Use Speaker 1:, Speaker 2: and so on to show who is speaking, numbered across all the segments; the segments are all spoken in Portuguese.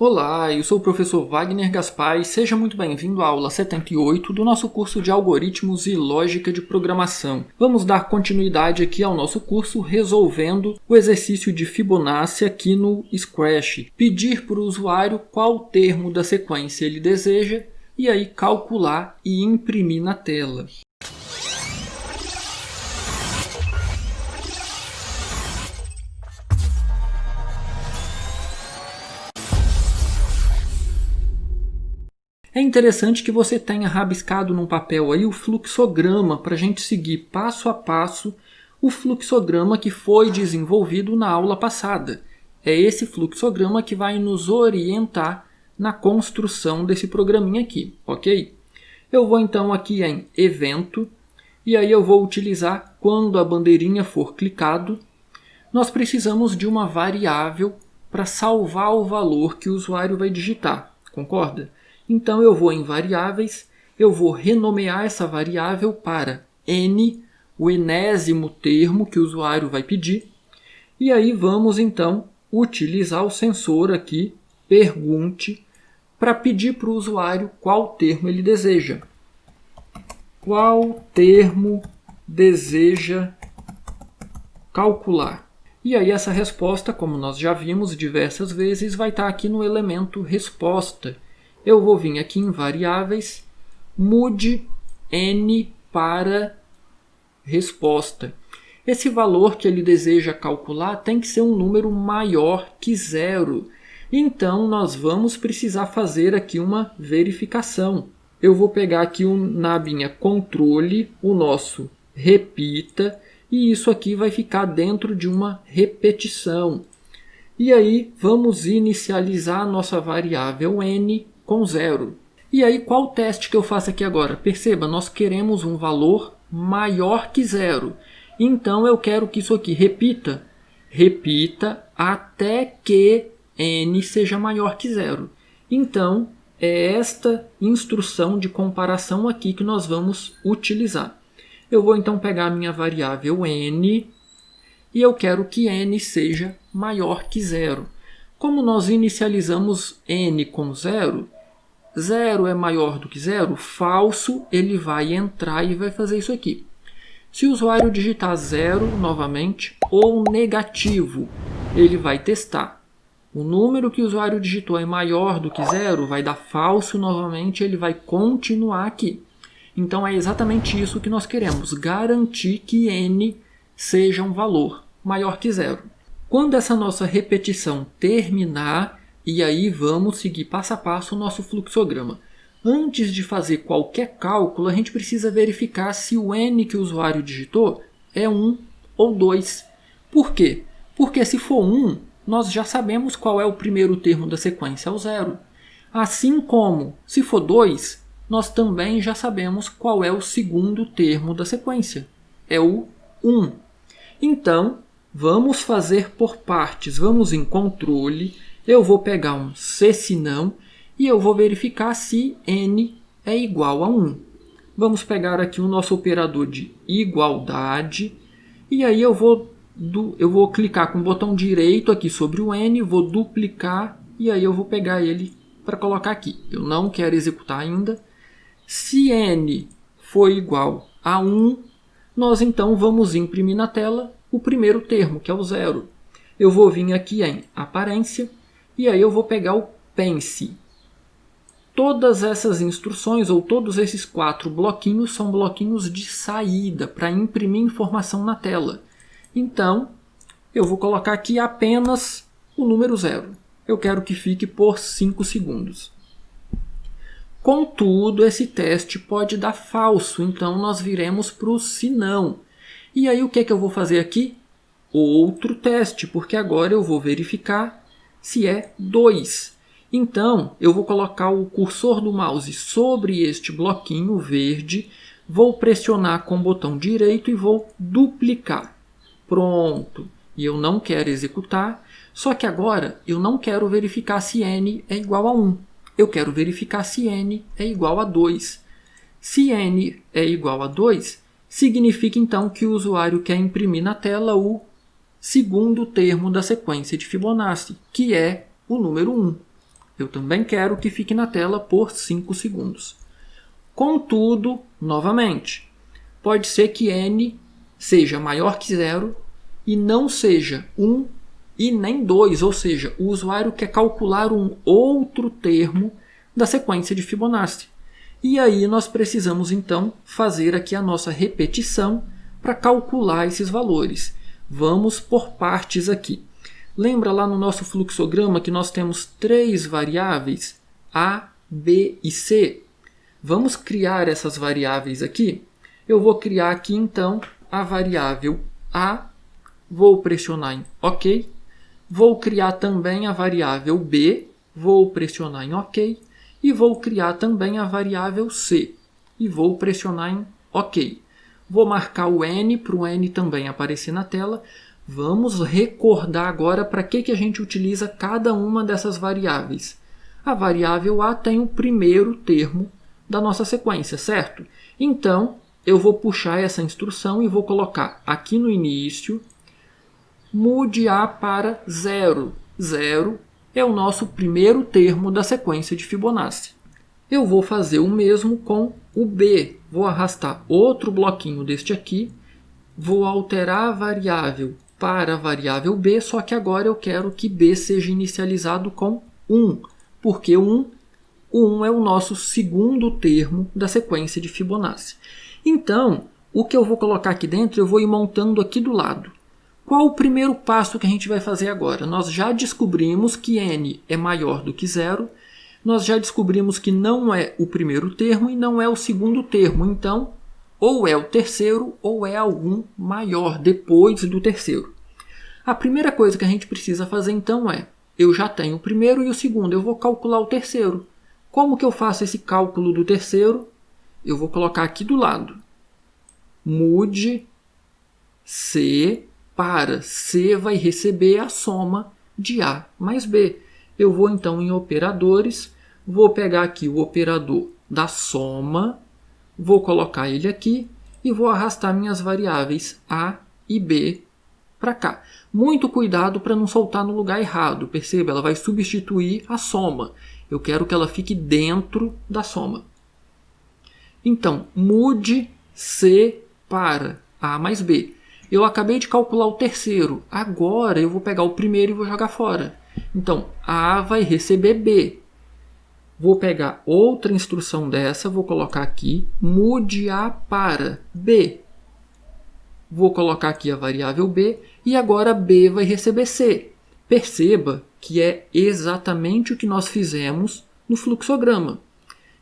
Speaker 1: Olá, eu sou o professor Wagner Gaspar e seja muito bem-vindo à aula 78 do nosso curso de Algoritmos e Lógica de Programação. Vamos dar continuidade aqui ao nosso curso resolvendo o exercício de Fibonacci aqui no Scratch. Pedir para o usuário qual termo da sequência ele deseja e aí calcular e imprimir na tela. É interessante que você tenha rabiscado num papel aí o fluxograma para a gente seguir passo a passo o fluxograma que foi desenvolvido na aula passada. É esse fluxograma que vai nos orientar na construção desse programinha aqui, ok? Eu vou então aqui em Evento e aí eu vou utilizar quando a bandeirinha for clicado. Nós precisamos de uma variável para salvar o valor que o usuário vai digitar, concorda? Então eu vou em variáveis, eu vou renomear essa variável para n, o enésimo termo que o usuário vai pedir. E aí vamos então utilizar o sensor aqui, pergunte, para pedir para o usuário qual termo ele deseja. Qual termo deseja calcular? E aí essa resposta, como nós já vimos diversas vezes, vai estar aqui no elemento resposta. Eu vou vir aqui em variáveis, mude n para resposta. Esse valor que ele deseja calcular tem que ser um número maior que 0. Então, nós vamos precisar fazer aqui uma verificação. Eu vou pegar aqui na abinha controle, o nosso repita, e isso aqui vai ficar dentro de uma repetição. E aí, vamos inicializar a nossa variável n com 0. E aí, qual teste que eu faço aqui agora? Perceba, nós queremos um valor maior que 0. Então, eu quero que isso aqui repita. Repita até que n seja maior que 0. Então, é esta instrução de comparação aqui que nós vamos utilizar. Eu vou então pegar a minha variável n e eu quero que n seja maior que 0. Como nós inicializamos n com 0, 0 é maior do que 0, falso, ele vai entrar e vai fazer isso aqui. Se o usuário digitar 0 novamente ou negativo, ele vai testar. O número que o usuário digitou é maior do que 0, vai dar falso novamente, ele vai continuar aqui. Então é exatamente isso que nós queremos, garantir que n seja um valor maior que 0. Quando essa nossa repetição terminar, e aí vamos seguir passo a passo o nosso fluxograma. Antes de fazer qualquer cálculo, a gente precisa verificar se o n que o usuário digitou é 1 ou 2. Por quê? Porque se for 1, nós já sabemos qual é o primeiro termo da sequência, é o 0. Assim como, se for 2, nós também já sabemos qual é o segundo termo da sequência, é o 1. Então, vamos fazer por partes. Vamos em controle. Eu vou pegar um se se não e eu vou verificar se n é igual a 1. Vamos pegar aqui o nosso operador de igualdade. E aí eu vou clicar com o botão direito aqui sobre o n, vou duplicar e aí eu vou pegar ele para colocar aqui. Eu não quero executar ainda. Se n for igual a 1, nós então vamos imprimir na tela o primeiro termo, que é o 0. Eu vou vir aqui em aparência e aí eu vou pegar o pense. Todas essas instruções ou todos esses 4 bloquinhos são bloquinhos de saída para imprimir informação na tela. Então, eu vou colocar aqui apenas o número 0. Eu quero que fique por 5 segundos. Contudo, esse teste pode dar falso, então nós viremos para o se não. E aí o que eu vou fazer aqui? Outro teste, porque agora eu vou verificar se é 2. Então, eu vou colocar o cursor do mouse sobre este bloquinho verde, vou pressionar com o botão direito e vou duplicar. Pronto. E eu não quero executar, só que agora eu não quero verificar se n é igual a 1. Eu quero verificar se n é igual a 2. Se n é igual a 2, significa então que o usuário quer imprimir na tela o segundo termo da sequência de Fibonacci, que é o número 1. Eu também quero que fique na tela por 5 segundos. Contudo, novamente, pode ser que n seja maior que 0 e não seja 1 e nem 2, ou seja, o usuário quer calcular um outro termo da sequência de Fibonacci. E aí nós precisamos então fazer aqui a nossa repetição para calcular esses valores. Vamos por partes aqui. Lembra lá no nosso fluxograma que nós temos 3 variáveis, A, B e C? Vamos criar essas variáveis aqui? Eu vou criar aqui então a variável A, vou pressionar em OK. Vou criar também a variável B, vou pressionar em OK. E vou criar também a variável C, e vou pressionar em OK. Vou marcar o N para o N também aparecer na tela. Vamos recordar agora para que a gente utiliza cada uma dessas variáveis. A variável A tem o primeiro termo da nossa sequência, certo? Então, eu vou puxar essa instrução e vou colocar aqui no início, mude A para 0. 0 é o nosso primeiro termo da sequência de Fibonacci. Eu vou fazer o mesmo com o B. Vou arrastar outro bloquinho deste aqui, vou alterar a variável para a variável B, só que agora eu quero que B seja inicializado com 1, porque o 1 é o nosso segundo termo da sequência de Fibonacci. Então, o que eu vou colocar aqui dentro, eu vou ir montando aqui do lado. Qual o primeiro passo que a gente vai fazer agora? Nós já descobrimos que n é maior do que 0, nós já descobrimos que não é o primeiro termo e não é o segundo termo, então ou é o terceiro ou é algum maior depois do terceiro. A primeira coisa que a gente precisa fazer então é, eu já tenho o primeiro e o segundo, eu vou calcular o terceiro. Como que eu faço esse cálculo do terceiro? Eu vou colocar aqui do lado. Mude C para C vai receber a soma de A mais B. Eu vou então em operadores, vou pegar aqui o operador da soma, vou colocar ele aqui e vou arrastar minhas variáveis A e B para cá. Muito cuidado para não soltar no lugar errado. Perceba, ela vai substituir a soma. Eu quero que ela fique dentro da soma. Então, mude C para A mais B. Eu acabei de calcular o terceiro. Agora eu vou pegar o primeiro e vou jogar fora. Então, A vai receber B. Vou pegar outra instrução dessa, vou colocar aqui, mude A para B. Vou colocar aqui a variável B e agora B vai receber C. Perceba que é exatamente o que nós fizemos no fluxograma.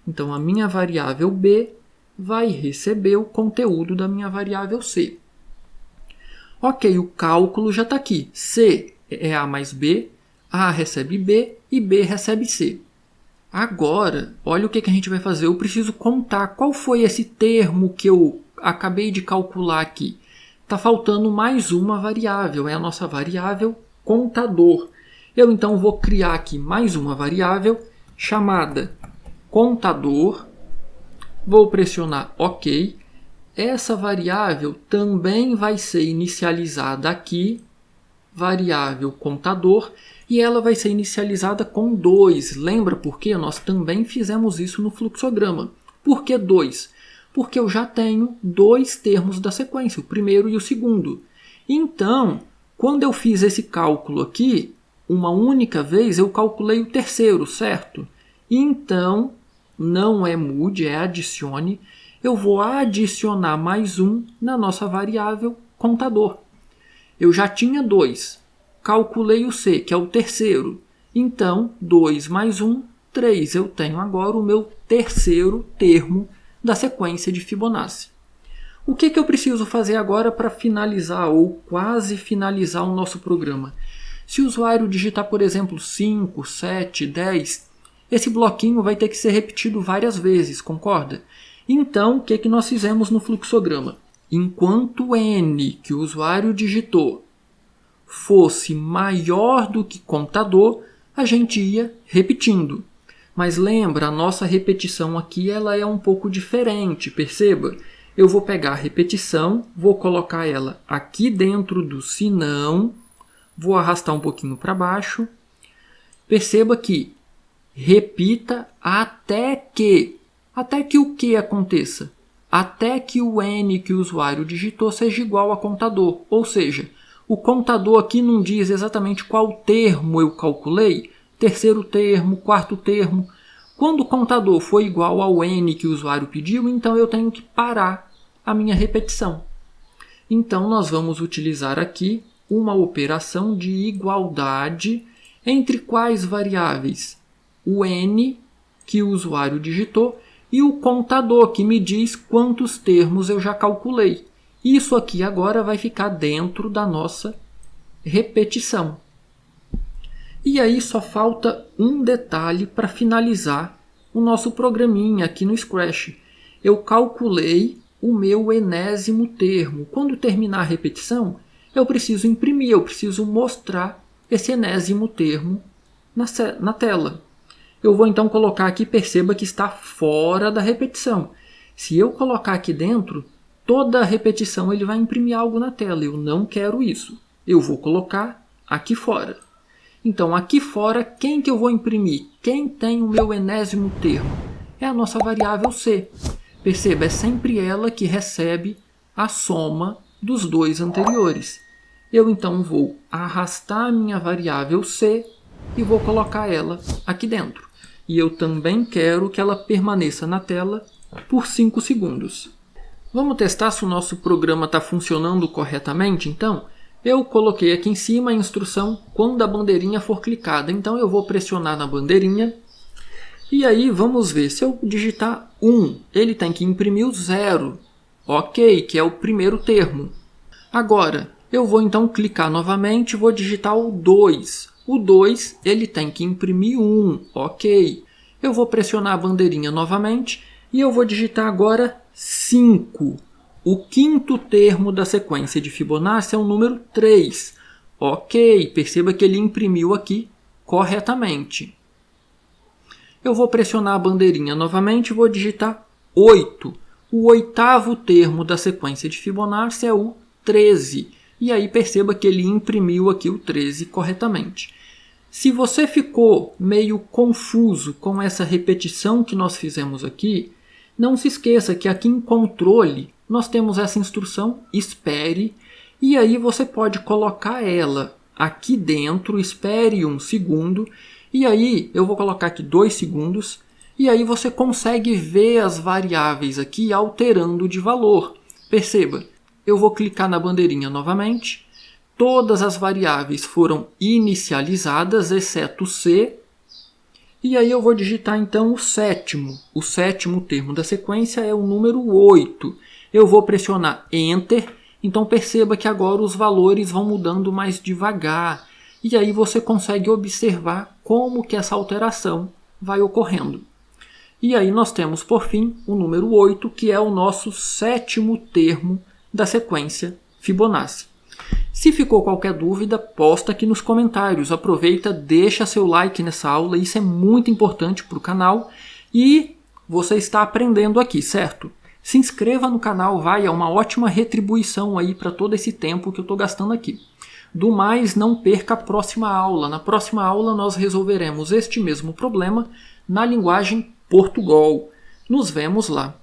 Speaker 1: Então, a minha variável B vai receber o conteúdo da minha variável C. Ok, o cálculo já está aqui. C é A mais B, A recebe B e B recebe C. Agora, olha o que a gente vai fazer. Eu preciso contar qual foi esse termo que eu acabei de calcular aqui. Está faltando mais uma variável, é a nossa variável contador. Eu então vou criar aqui mais uma variável chamada contador. Vou pressionar OK. Essa variável também vai ser inicializada aqui, variável contador, e ela vai ser inicializada com 2. Lembra por quê? Nós também fizemos isso no fluxograma. Por que 2? Porque eu já tenho 2 termos da sequência, o primeiro e o segundo. Então, quando eu fiz esse cálculo aqui, uma única vez eu calculei o terceiro, certo? Então, não é mude, é adicione. Eu vou adicionar mais um na nossa variável contador. Eu já tinha 2. Calculei o C, que é o terceiro. Então, 2 mais 1, 3. Eu tenho agora o meu terceiro termo da sequência de Fibonacci. O que eu preciso fazer agora para finalizar ou quase finalizar o nosso programa? Se o usuário digitar, por exemplo, 5, 7, 10, esse bloquinho vai ter que ser repetido várias vezes, concorda? Então, o que nós fizemos no fluxograma? Enquanto n que o usuário digitou fosse maior do que contador, a gente ia repetindo. Mas lembra, a nossa repetição aqui ela é um pouco diferente, perceba? Eu vou pegar a repetição, vou colocar ela aqui dentro do senão, vou arrastar um pouquinho para baixo. Perceba que repita até que o que aconteça? Até que o N que o usuário digitou seja igual a contador. Ou seja, o contador aqui não diz exatamente qual termo eu calculei, terceiro termo, quarto termo. Quando o contador for igual ao N que o usuário pediu, então eu tenho que parar a minha repetição. Então nós vamos utilizar aqui uma operação de igualdade entre quais variáveis? O N que o usuário digitou e o contador que me diz quantos termos eu já calculei. Isso aqui agora vai ficar dentro da nossa repetição. E aí só falta um detalhe para finalizar o nosso programinha aqui no Scratch. Eu calculei o meu 80º termo. Quando terminar a repetição, eu preciso imprimir, eu preciso mostrar esse 80º termo na tela. Eu vou então colocar aqui, perceba que está fora da repetição. Se eu colocar aqui dentro, toda a repetição ele vai imprimir algo na tela. Eu não quero isso. Eu vou colocar aqui fora. Então, aqui fora, quem que eu vou imprimir? Quem tem o meu 80º termo? É a nossa variável C. Perceba, é sempre ela que recebe a soma dos dois anteriores. Eu então vou arrastar a minha variável C e vou colocar ela aqui dentro. E eu também quero que ela permaneça na tela por 5 segundos. Vamos testar se o nosso programa está funcionando corretamente, então? Eu coloquei aqui em cima a instrução quando a bandeirinha for clicada. Então eu vou pressionar na bandeirinha. E aí vamos ver, se eu digitar 1, ele tem que imprimir o 0. Ok, que é o primeiro termo. Agora, eu vou então clicar novamente e vou digitar o 2. O 2, ele tem que imprimir 1. Ok. Eu vou pressionar a bandeirinha novamente e eu vou digitar agora 5. O quinto termo da sequência de Fibonacci é o número 3. Ok, perceba que ele imprimiu aqui corretamente. Eu vou pressionar a bandeirinha novamente e vou digitar 8. O oitavo termo da sequência de Fibonacci é o 13. E aí perceba que ele imprimiu aqui o 13 corretamente. Se você ficou meio confuso com essa repetição que nós fizemos aqui, não se esqueça que aqui em controle nós temos essa instrução, espere, e aí você pode colocar ela aqui dentro, espere 1 segundo, e aí eu vou colocar aqui 2 segundos, e aí você consegue ver as variáveis aqui alterando de valor. Perceba, eu vou clicar na bandeirinha novamente, todas as variáveis foram inicializadas, exceto C, e aí eu vou digitar então o sétimo. O sétimo termo da sequência é o número 8. Eu vou pressionar Enter, então perceba que agora os valores vão mudando mais devagar. E aí você consegue observar como que essa alteração vai ocorrendo. E aí nós temos, por fim, o número 8, que é o nosso sétimo termo da sequência Fibonacci. Se ficou qualquer dúvida, posta aqui nos comentários. Aproveita, deixa seu like nessa aula, isso é muito importante para o canal. E você está aprendendo aqui, certo? Se inscreva no canal, é uma ótima retribuição aí para todo esse tempo que eu estou gastando aqui. Do mais, não perca a próxima aula. Na próxima aula nós resolveremos este mesmo problema na linguagem Portugal. Nos vemos lá.